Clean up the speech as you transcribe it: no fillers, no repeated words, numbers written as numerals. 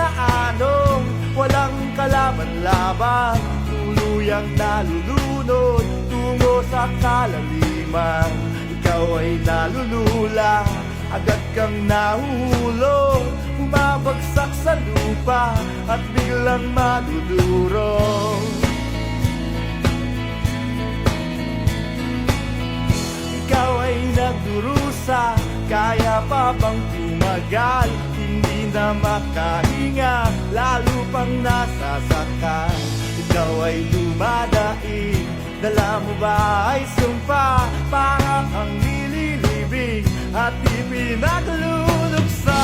daanom, walang kalaban-laban, tuluyang nalulunod tungo sa kalaliman. Ikaw ay nalulula, agad kang nahuhulog, bumabagsak sa lupa at biglang madudurog. Ikaw ay nagdurusa, kaya pa bang tumagal? Hindi na makahinga, lalo pang nasasaktan. Ikaw ay lumadaig, dala mo ba ay sumpa? Parang ang nililibing at ipinagluluksa.